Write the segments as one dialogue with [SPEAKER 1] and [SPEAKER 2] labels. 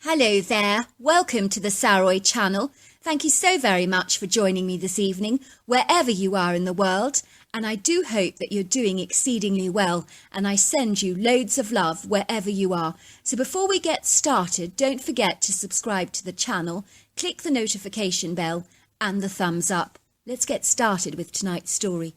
[SPEAKER 1] Hello there, welcome to the Saroy channel. Thank you so very much for joining me this evening, wherever you are in the world, and I do hope that you're doing exceedingly well, and I send you loads of love wherever you are. So before we get started, don't forget to subscribe to the channel, click the notification bell and the thumbs up. Let's get started with tonight's story.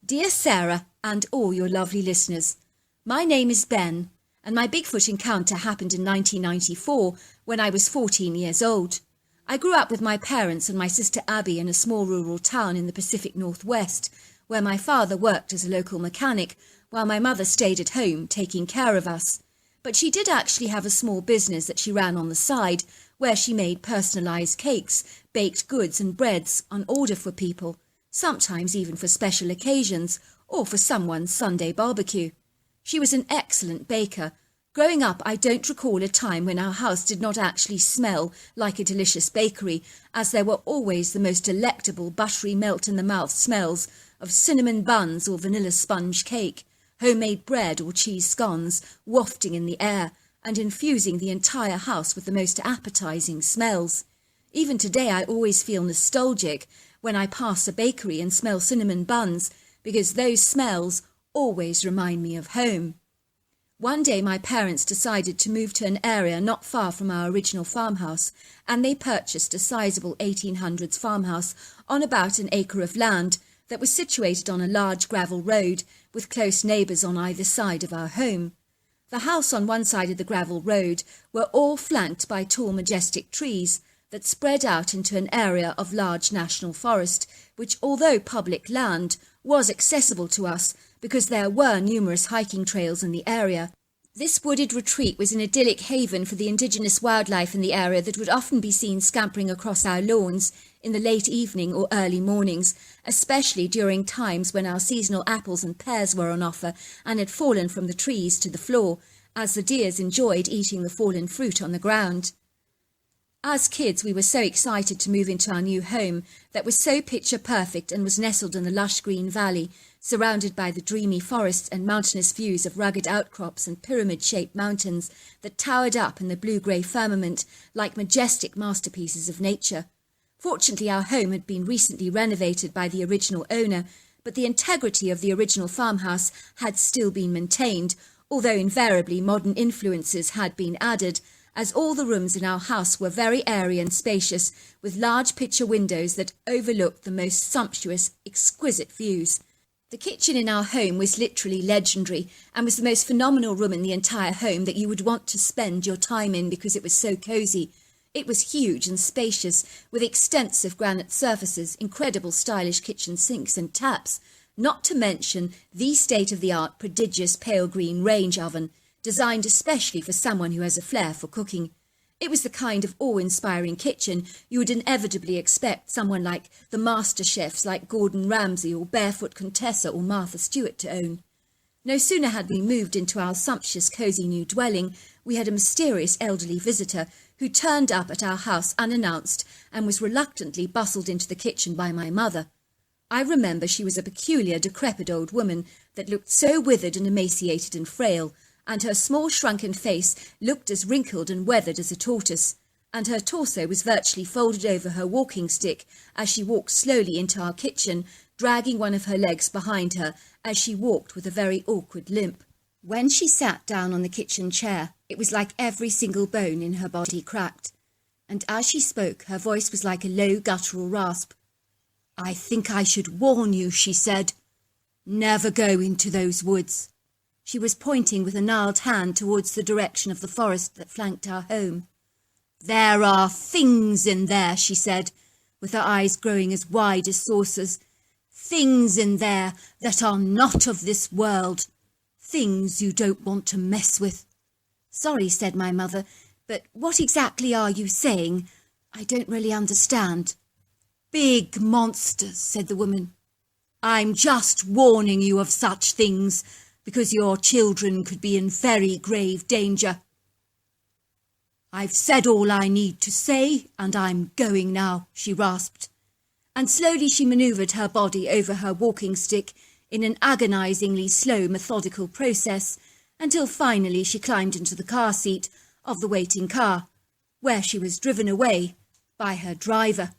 [SPEAKER 1] Dear Sarah and all your lovely listeners, my name is Ben. And my Bigfoot encounter happened in 1994 when I was 14 years old. I grew up with my parents and my sister Abby in a small rural town in the Pacific Northwest, where my father worked as a local mechanic while my mother stayed at home taking care of us. But she did actually have a small business that she ran on the side, where she made personalised cakes, baked goods and breads on order for people, sometimes even for special occasions or for someone's Sunday barbecue. She was an excellent baker. Growing up, I don't recall a time when our house did not actually smell like a delicious bakery, as there were always the most delectable buttery melt-in-the-mouth smells of cinnamon buns or vanilla sponge cake, homemade bread or cheese scones wafting in the air and infusing the entire house with the most appetising smells. Even today, I always feel nostalgic when I pass a bakery and smell cinnamon buns, because those smells always remind me of home. One day my parents decided to move to an area not far from our original farmhouse, and they purchased a sizable 1800s farmhouse on about an acre of land that was situated on a large gravel road with close neighbours on either side of our home. The house on one side of the gravel road were all flanked by tall majestic trees that spread out into an area of large national forest, which, although public land, was accessible to us because there were numerous hiking trails in the area. This wooded retreat was an idyllic haven for the indigenous wildlife in the area that would often be seen scampering across our lawns in the late evening or early mornings, especially during times when our seasonal apples and pears were on offer and had fallen from the trees to the floor, as the deers enjoyed eating the fallen fruit on the ground. As kids, we were so excited to move into our new home that was so picture perfect and was nestled in the lush green valley, surrounded by the dreamy forests and mountainous views of rugged outcrops and pyramid-shaped mountains that towered up in the blue-grey firmament like majestic masterpieces of nature. Fortunately, our home had been recently renovated by the original owner, but the integrity of the original farmhouse had still been maintained, although invariably modern influences had been added, as all the rooms in our house were very airy and spacious, with large picture windows that overlooked the most sumptuous, exquisite views. The kitchen in our home was literally legendary and was the most phenomenal room in the entire home that you would want to spend your time in because it was so cosy. It was huge and spacious, with extensive granite surfaces, incredible stylish kitchen sinks and taps, not to mention the state-of-the-art prodigious pale green range oven, designed especially for someone who has a flair for cooking. It was the kind of awe-inspiring kitchen you would inevitably expect someone like the master chefs like Gordon Ramsay or Barefoot Contessa or Martha Stewart to own. No sooner had we moved into our sumptuous, cosy new dwelling, we had a mysterious elderly visitor who turned up at our house unannounced and was reluctantly bustled into the kitchen by my mother. I remember she was a peculiar, decrepit old woman that looked so withered and emaciated and frail, and her small shrunken face looked as wrinkled and weathered as a tortoise, and her torso was virtually folded over her walking stick as she walked slowly into our kitchen, dragging one of her legs behind her as she walked with a very awkward limp. When she sat down on the kitchen chair, it was like every single bone in her body cracked, and as she spoke, her voice was like a low guttural rasp. "I think I should warn you," she said. "Never go into those woods." She was pointing with a gnarled hand towards the direction of the forest that flanked our home. "There are things in there," she said, with her eyes growing as wide as saucers. "Things in there that are not of this world. Things you don't want to mess with." "Sorry," said my mother, "but what exactly are you saying? I don't really understand." "Big monsters," said the woman. "I'm just warning you of such things, because your children could be in very grave danger. I've said all I need to say, and I'm going now," she rasped. And slowly she manoeuvred her body over her walking stick in an agonizingly slow, methodical process, until finally she climbed into the car seat of the waiting car, where she was driven away by her driver.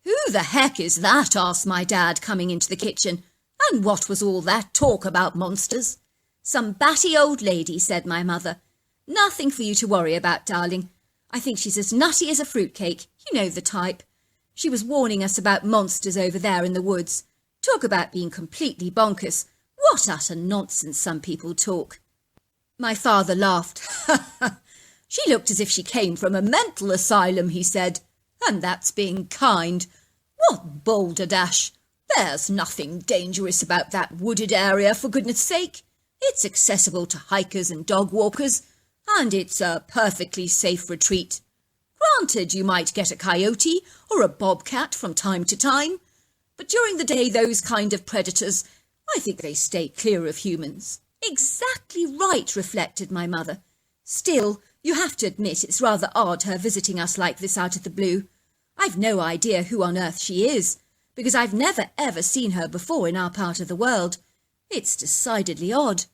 [SPEAKER 1] "Who the heck is that?" asked my dad, coming into the kitchen. "And what was all that talk about monsters?" "Some batty old lady," said my mother. "Nothing for you to worry about, darling. I think she's as nutty as a fruitcake. You know the type. She was warning us about monsters over there in the woods. Talk about being completely bonkers. What utter nonsense some people talk." My father laughed. "She looked as if she came from a mental asylum," he said. "And that's being kind. What balderdash! There's nothing dangerous about that wooded area, for goodness sake. It's accessible to hikers and dog walkers, and it's a perfectly safe retreat. Granted, you might get a coyote or a bobcat from time to time, but during the day those kind of predators, I think they stay clear of humans." "Exactly right," reflected my mother. "Still, you have to admit it's rather odd her visiting us like this out of the blue. I've no idea who on earth she is, because I've never ever seen her before in our part of the world. It's decidedly odd."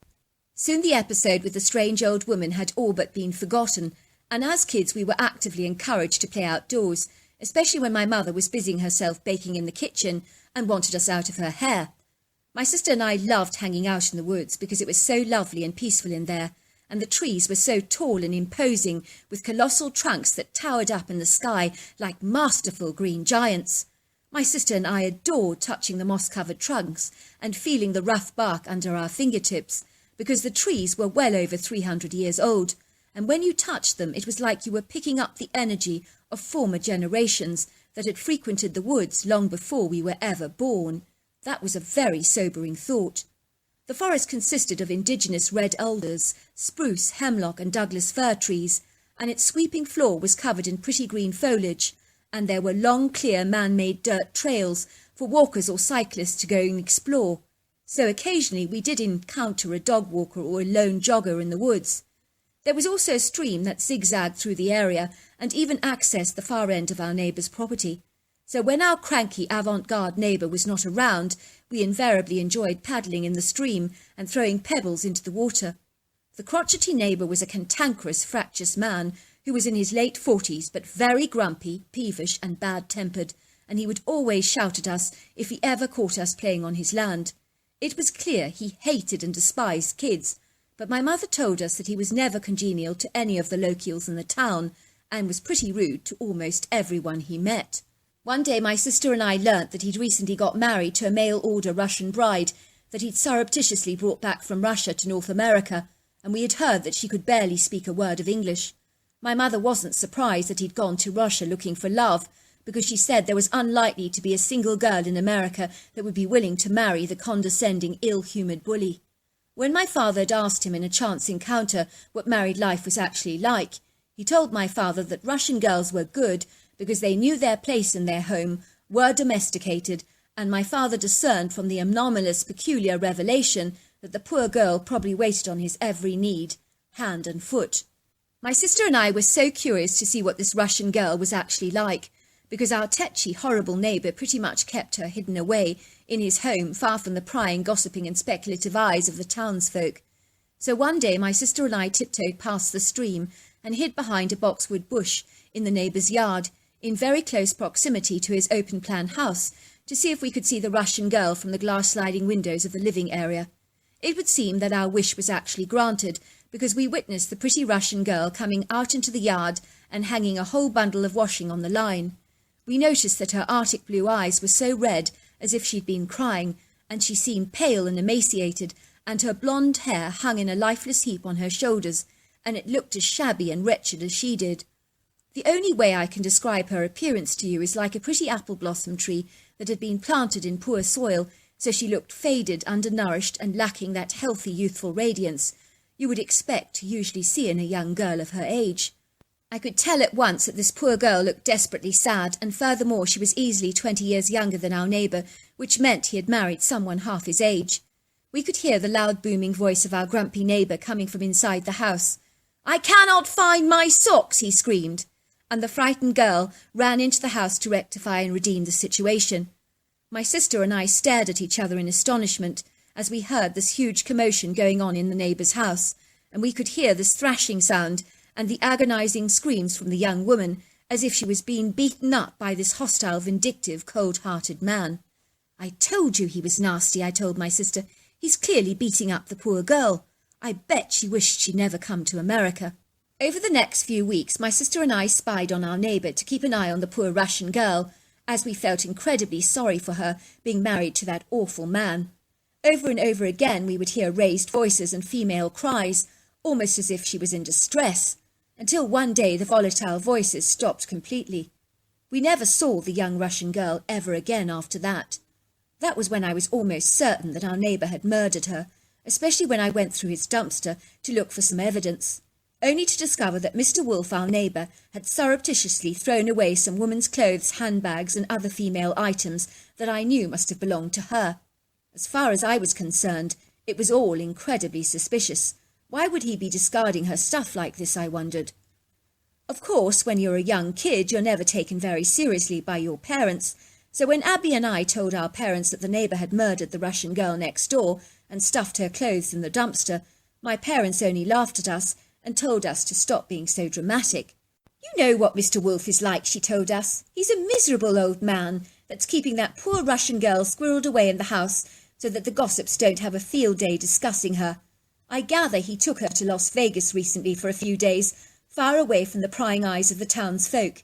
[SPEAKER 1] Soon the episode with the strange old woman had all but been forgotten, and as kids we were actively encouraged to play outdoors, especially when my mother was busying herself baking in the kitchen and wanted us out of her hair. My sister and I loved hanging out in the woods because it was so lovely and peaceful in there, and the trees were so tall and imposing, with colossal trunks that towered up in the sky like masterful green giants. My sister and I adored touching the moss-covered trunks and feeling the rough bark under our fingertips, because the trees were well over 300 years old, and when you touched them it was like you were picking up the energy of former generations that had frequented the woods long before we were ever born. That was a very sobering thought. The forest consisted of indigenous red alders, spruce, hemlock and Douglas fir trees, and its sweeping floor was covered in pretty green foliage, and there were long, clear, man-made dirt trails for walkers or cyclists to go and explore. So occasionally we did encounter a dog walker or a lone jogger in the woods. There was also a stream that zigzagged through the area and even accessed the far end of our neighbour's property. So when our cranky avant-garde neighbour was not around, we invariably enjoyed paddling in the stream and throwing pebbles into the water. The crotchety neighbour was a cantankerous, fractious man who was in his late 40s, but very grumpy, peevish and bad-tempered, and he would always shout at us if he ever caught us playing on his land. It was clear he hated and despised kids, but my mother told us that he was never congenial to any of the locals in the town, and was pretty rude to almost everyone he met. One day my sister and I learnt that he'd recently got married to a mail-order Russian bride that he'd surreptitiously brought back from Russia to North America, and we had heard that she could barely speak a word of English. My mother wasn't surprised that he'd gone to Russia looking for love, because she said there was unlikely to be a single girl in America that would be willing to marry the condescending, ill-humoured bully. When my father had asked him in a chance encounter what married life was actually like, he told my father that Russian girls were good because they knew their place in their home, were domesticated, and my father discerned from the anomalous, peculiar revelation that the poor girl probably waited on his every need, hand and foot. My sister and I were so curious to see what this Russian girl was actually like, because our tetchy, horrible neighbour pretty much kept her hidden away in his home, far from the prying, gossiping and speculative eyes of the townsfolk. So one day my sister and I tiptoed past the stream and hid behind a boxwood bush in the neighbour's yard, in very close proximity to his open-plan house, to see if we could see the Russian girl from the glass-sliding windows of the living area. It would seem that our wish was actually granted, because we witnessed the pretty Russian girl coming out into the yard and hanging a whole bundle of washing on the line. We noticed that her arctic blue eyes were so red as if she'd been crying, and she seemed pale and emaciated, and her blonde hair hung in a lifeless heap on her shoulders, and it looked as shabby and wretched as she did. The only way I can describe her appearance to you is like a pretty apple blossom tree that had been planted in poor soil, so she looked faded, undernourished, and lacking that healthy youthful radiance you would expect to usually see in a young girl of her age. I could tell at once that this poor girl looked desperately sad, and furthermore she was easily 20 years younger than our neighbour, which meant he had married someone half his age. We could hear the loud booming voice of our grumpy neighbour coming from inside the house. "I cannot find my socks," he screamed, and the frightened girl ran into the house to rectify and redeem the situation. My sister and I stared at each other in astonishment as we heard this huge commotion going on in the neighbour's house, and we could hear this thrashing sound and the agonizing screams from the young woman, as if she was being beaten up by this hostile, vindictive, cold-hearted man. "I told you he was nasty," I told my sister. "He's clearly beating up the poor girl. I bet she wished she'd never come to America." Over the next few weeks, my sister and I spied on our neighbour to keep an eye on the poor Russian girl, as we felt incredibly sorry for her being married to that awful man. Over and over again we would hear raised voices and female cries, almost as if she was in distress, until one day the volatile voices stopped completely. We never saw the young Russian girl ever again after that. That was when I was almost certain that our neighbour had murdered her, especially when I went through his dumpster to look for some evidence, only to discover that Mr. Wolf, our neighbour, had surreptitiously thrown away some woman's clothes, handbags and other female items that I knew must have belonged to her. As far as I was concerned, it was all incredibly suspicious. Why would he be discarding her stuff like this, I wondered. Of course, when you're a young kid, you're never taken very seriously by your parents, so when Abby and I told our parents that the neighbour had murdered the Russian girl next door and stuffed her clothes in the dumpster, my parents only laughed at us and told us to stop being so dramatic. "You know what Mr. Wolf is like," she told us. "He's a miserable old man that's keeping that poor Russian girl squirreled away in the house so that the gossips don't have a field day discussing her. I gather he took her to Las Vegas recently for a few days, far away from the prying eyes of the townsfolk.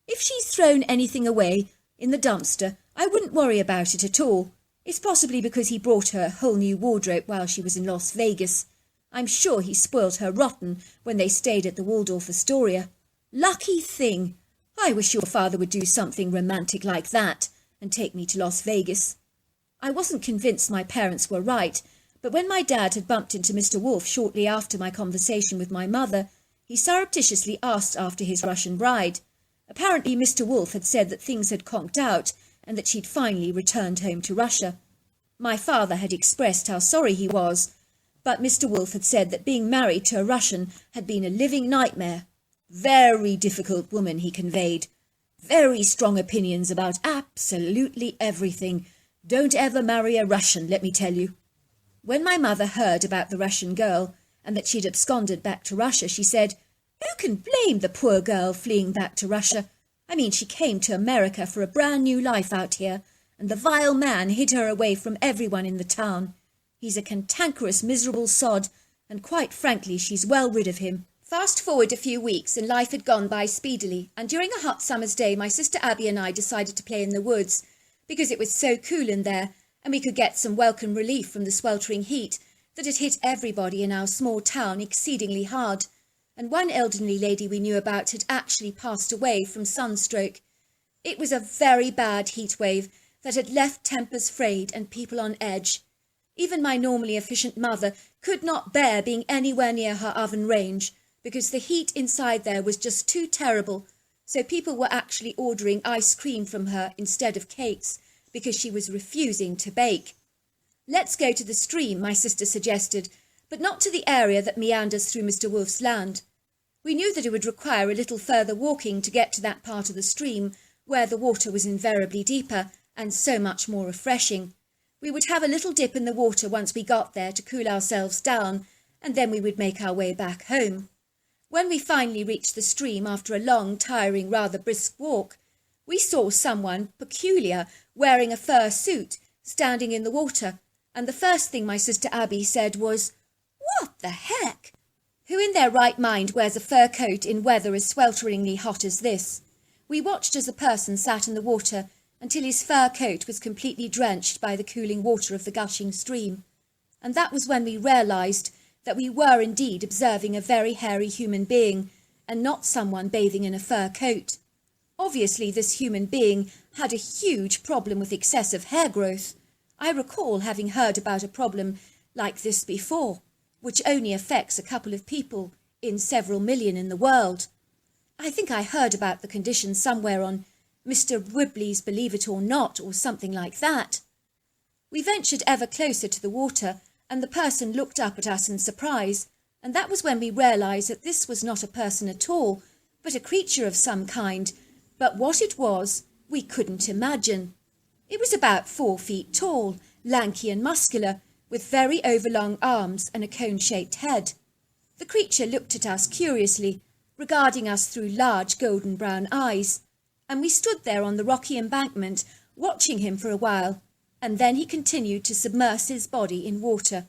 [SPEAKER 1] If she's thrown anything away in the dumpster, I wouldn't worry about it at all. It's possibly because he brought her a whole new wardrobe while she was in Las Vegas. I'm sure he spoilt her rotten when they stayed at the Waldorf Astoria. Lucky thing! I wish your father would do something romantic like that and take me to Las Vegas." I wasn't convinced my parents were right, but when my dad had bumped into Mr. Wolf shortly after my conversation with my mother, he surreptitiously asked after his Russian bride. Apparently Mr. Wolf had said that things had conked out and that she'd finally returned home to Russia. My father had expressed how sorry he was, but Mr. Wolf had said that being married to a Russian had been a living nightmare. "Very difficult woman," he conveyed. "Very strong opinions about absolutely everything. Don't ever marry a Russian, let me tell you." When my mother heard about the Russian girl and that she'd absconded back to Russia, she said, "Who can blame the poor girl fleeing back to Russia? I mean, she came to America for a brand new life out here, and the vile man hid her away from everyone in the town. He's a cantankerous, miserable sod, and quite frankly, she's well rid of him." Fast forward a few weeks, and life had gone by speedily, and during a hot summer's day, my sister Abby and I decided to play in the woods, because it was so cool in there, and we could get some welcome relief from the sweltering heat that had hit everybody in our small town exceedingly hard, and one elderly lady we knew about had actually passed away from sunstroke. It was a very bad heat wave that had left tempers frayed and people on edge. Even my normally efficient mother could not bear being anywhere near her oven range, because the heat inside there was just too terrible, so people were actually ordering ice cream from her instead of cakes, because she was refusing to bake. "Let's go to the stream," my sister suggested, but not to the area that meanders through Mr. Wolf's land. We knew that it would require a little further walking to get to that part of the stream where the water was invariably deeper and so much more refreshing. We would have a little dip in the water once we got there to cool ourselves down, and then we would make our way back home. When we finally reached the stream after a long, tiring, rather brisk walk, we saw someone peculiar wearing a fur suit standing in the water, and the first thing my sister Abby said was, "What the heck? Who in their right mind wears a fur coat in weather as swelteringly hot as this?" We watched as the person sat in the water until his fur coat was completely drenched by the cooling water of the gushing stream, and that was when we realised that we were indeed observing a very hairy human being, and not someone bathing in a fur coat. Obviously, this human being had a huge problem with excessive hair growth. I recall having heard about a problem like this before, which only affects a couple of people in several million in the world. I think I heard about the condition somewhere on Mr. Whibley's Believe It or Not, or something like that. We ventured ever closer to the water, and the person looked up at us in surprise, and that was when we realised that this was not a person at all, but a creature of some kind, but what it was, we couldn't imagine. It was about 4 feet tall, lanky and muscular, with very overlong arms and a cone-shaped head. The creature looked at us curiously, regarding us through large golden brown eyes, and we stood there on the rocky embankment watching him for a while, and then he continued to submerge his body in water.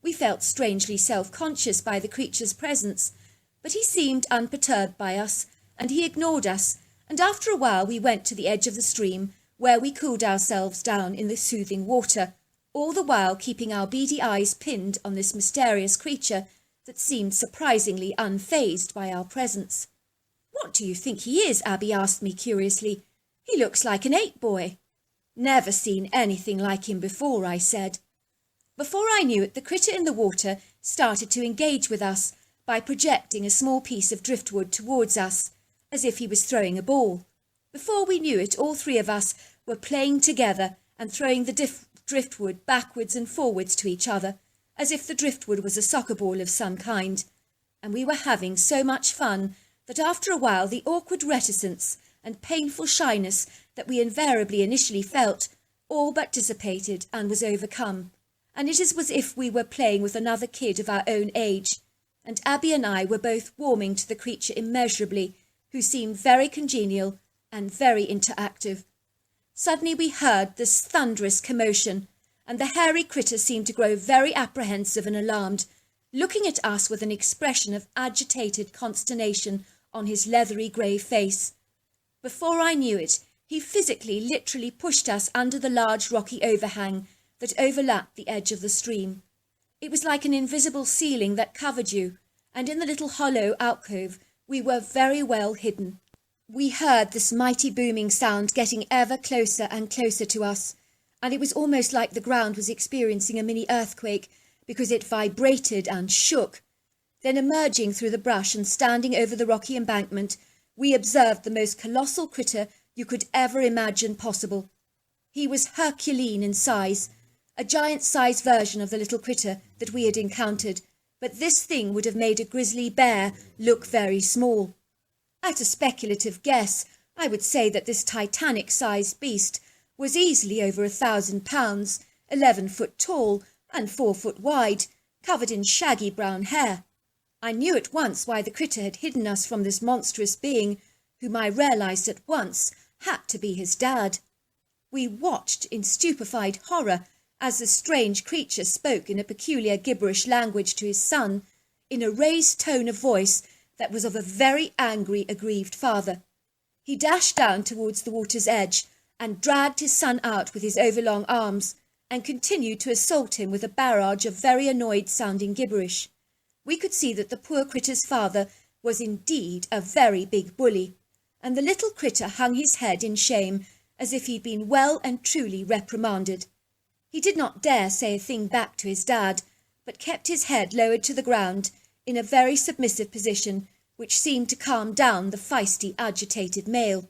[SPEAKER 1] We felt strangely self-conscious by the creature's presence, but he seemed unperturbed by us, and he ignored us, and after a while we went to the edge of the stream, where we cooled ourselves down in the soothing water, all the while keeping our beady eyes pinned on this mysterious creature that seemed surprisingly unfazed by our presence. "What do you think he is?" Abby asked me curiously. "He looks like an ape boy." "Never seen anything like him before," I said. Before I knew it, the critter in the water started to engage with us by projecting a small piece of driftwood towards us, as if he was throwing a ball. Before we knew it, all three of us were playing together and throwing the driftwood backwards and forwards to each other, as if the driftwood was a soccer ball of some kind. And we were having so much fun that after a while the awkward reticence and painful shyness that we invariably initially felt all but dissipated and was overcome, and it was as if we were playing with another kid of our own age, and Abby and I were both warming to the creature immeasurably, who seemed very congenial and very interactive. Suddenly we heard this thunderous commotion, and the hairy critter seemed to grow very apprehensive and alarmed, looking at us with an expression of agitated consternation on his leathery grey face. Before I knew it, he physically, literally pushed us under the large rocky overhang that overlapped the edge of the stream. It was like an invisible ceiling that covered you, and in the little hollow alcove we were very well hidden. We heard this mighty booming sound getting ever closer and closer to us, and it was almost like the ground was experiencing a mini earthquake because it vibrated and shook. Then emerging through the brush and standing over the rocky embankment, we observed the most colossal critter you could ever imagine possible. He was Herculean in size, a giant-sized version of the little critter that we had encountered, but this thing would have made a grizzly bear look very small. At a speculative guess, I would say that this titanic-sized beast was easily over 1,000 pounds, 11 foot tall and 4 foot wide, covered in shaggy brown hair. I knew at once why the critter had hidden us from this monstrous being, whom I realised at once had to be his dad. We watched in stupefied horror as the strange creature spoke in a peculiar gibberish language to his son, in a raised tone of voice that was of a very angry, aggrieved father. He dashed down towards the water's edge and dragged his son out with his overlong arms, and continued to assault him with a barrage of very annoyed-sounding gibberish. We could see that the poor critter's father was indeed a very big bully, and the little critter hung his head in shame as if he'd been well and truly reprimanded. He did not dare say a thing back to his dad, but kept his head lowered to the ground in a very submissive position, which seemed to calm down the feisty, agitated male.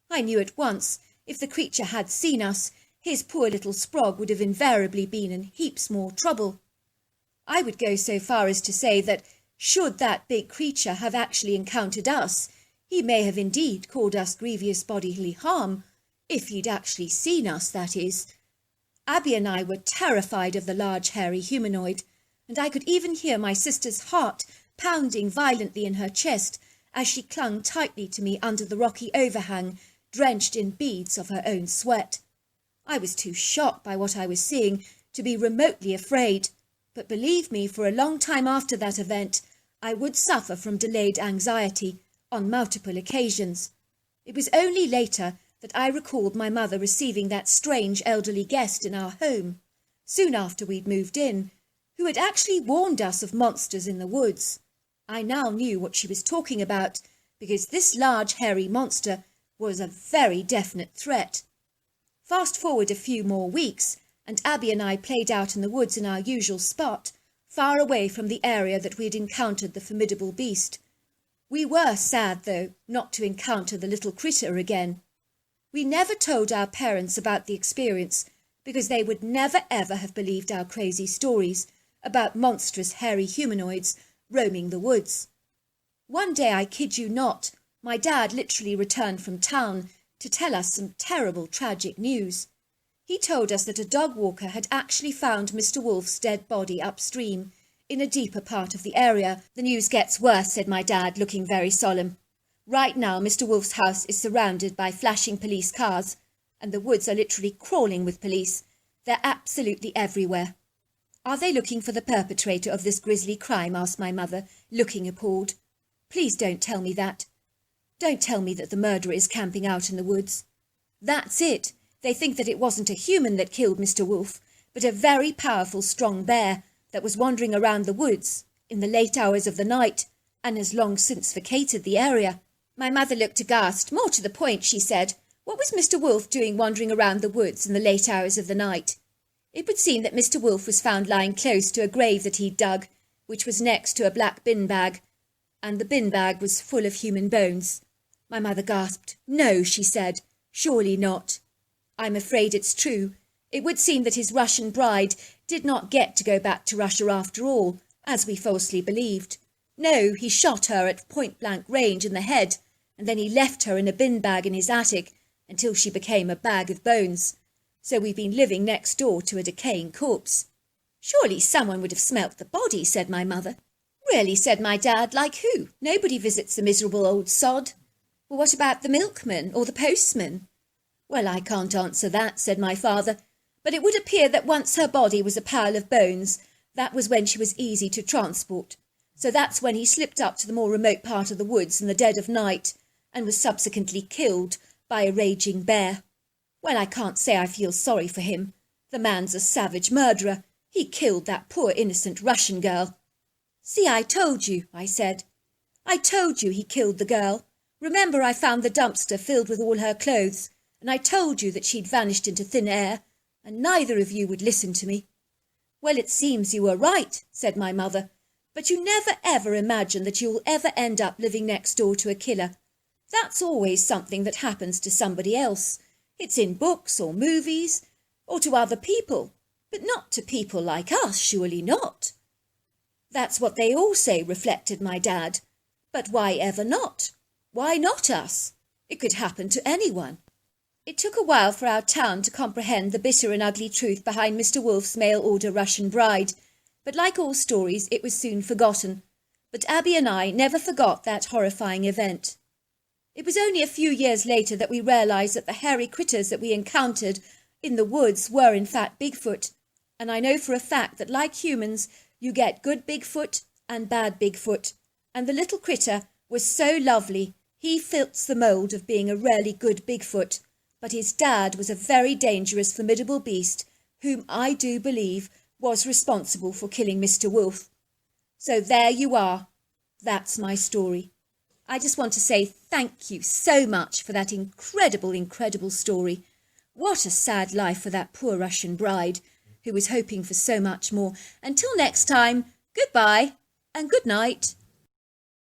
[SPEAKER 1] I knew at once, if the creature had seen us, his poor little sprog would have invariably been in heaps more trouble. I would go so far as to say that, should that big creature have actually encountered us, he may have indeed caused us grievous bodily harm, if he'd actually seen us, that is. Abby and I were terrified of the large hairy humanoid, and I could even hear my sister's heart pounding violently in her chest as she clung tightly to me under the rocky overhang, drenched in beads of her own sweat. I was too shocked by what I was seeing to be remotely afraid, but believe me, for a long time after that event, I would suffer from delayed anxiety on multiple occasions. It was only later that I recalled my mother receiving that strange elderly guest in our home, soon after we'd moved in, who had actually warned us of monsters in the woods. I now knew what she was talking about, because this large hairy monster was a very definite threat. Fast forward a few more weeks, and Abby and I played out in the woods in our usual spot, far away from the area that we had encountered the formidable beast. We were sad, though, not to encounter the little critter again. We never told our parents about the experience, because they would never ever have believed our crazy stories about monstrous hairy humanoids roaming the woods. One day, I kid you not, my dad literally returned from town to tell us some terrible, tragic news. He told us that a dog walker had actually found Mr. Wolf's dead body upstream, in a deeper part of the area. The news gets worse, said my dad, looking very solemn. Right now, Mr. Wolf's house is surrounded by flashing police cars, and the woods are literally crawling with police. They're absolutely everywhere. Are they looking for the perpetrator of this grisly crime? Asked my mother, looking appalled. Please don't tell me that. Don't tell me that the murderer is camping out in the woods. That's it. They think that it wasn't a human that killed Mr. Wolf, but a very powerful, strong bear that was wandering around the woods in the late hours of the night and has long since vacated the area. My mother looked aghast. More to the point, she said, what was Mr. Wolf doing wandering around the woods in the late hours of the night? It would seem that Mr. Wolf was found lying close to a grave that he'd dug, which was next to a black bin bag, and the bin bag was full of human bones. My mother gasped. No, she said, surely not. I'm afraid it's true. It would seem that his Russian bride did not get to go back to Russia after all, as we falsely believed. No, he shot her at point-blank range in the head, and then he left her in a bin bag in his attic until she became a bag of bones. So we've been living next door to a decaying corpse. Surely someone would have smelt the body, said my mother. Really, said my dad, like who? Nobody visits the miserable old sod. Well, what about the milkman or the postman? Well, I can't answer that, said my father, but it would appear that once her body was a pile of bones, that was when she was easy to transport. So that's when he slipped up to the more remote part of the woods in the dead of night and was subsequently killed by a raging bear. Well, I can't say I feel sorry for him. The man's a savage murderer. He killed that poor innocent Russian girl. See, I told you, I said. I told you he killed the girl. Remember, I found the dumpster filled with all her clothes, and I told you that she'd vanished into thin air, and neither of you would listen to me. Well, it seems you were right, said my mother, but you never ever imagine that you'll ever end up living next door to a killer. That's always something that happens to somebody else. It's in books or movies, or to other people, but not to people like us, surely not. That's what they all say, reflected my dad. But why ever not? Why not us? It could happen to anyone. It took a while for our town to comprehend the bitter and ugly truth behind Mr. Wolf's mail-order Russian bride, but like all stories, it was soon forgotten. But Abby and I never forgot that horrifying event. It was only a few years later that we realised that the hairy critters that we encountered in the woods were in fact Bigfoot, and I know for a fact that like humans, you get good Bigfoot and bad Bigfoot, and the little critter was so lovely, he fits the mould of being a really good Bigfoot, but his dad was a very dangerous, formidable beast whom I do believe was responsible for killing Mr. Wolf. So there you are. That's my story. I just want to say thank you so much for that incredible, incredible story. What a sad life for that poor Russian bride who was hoping for so much more. Until next time, goodbye and good night.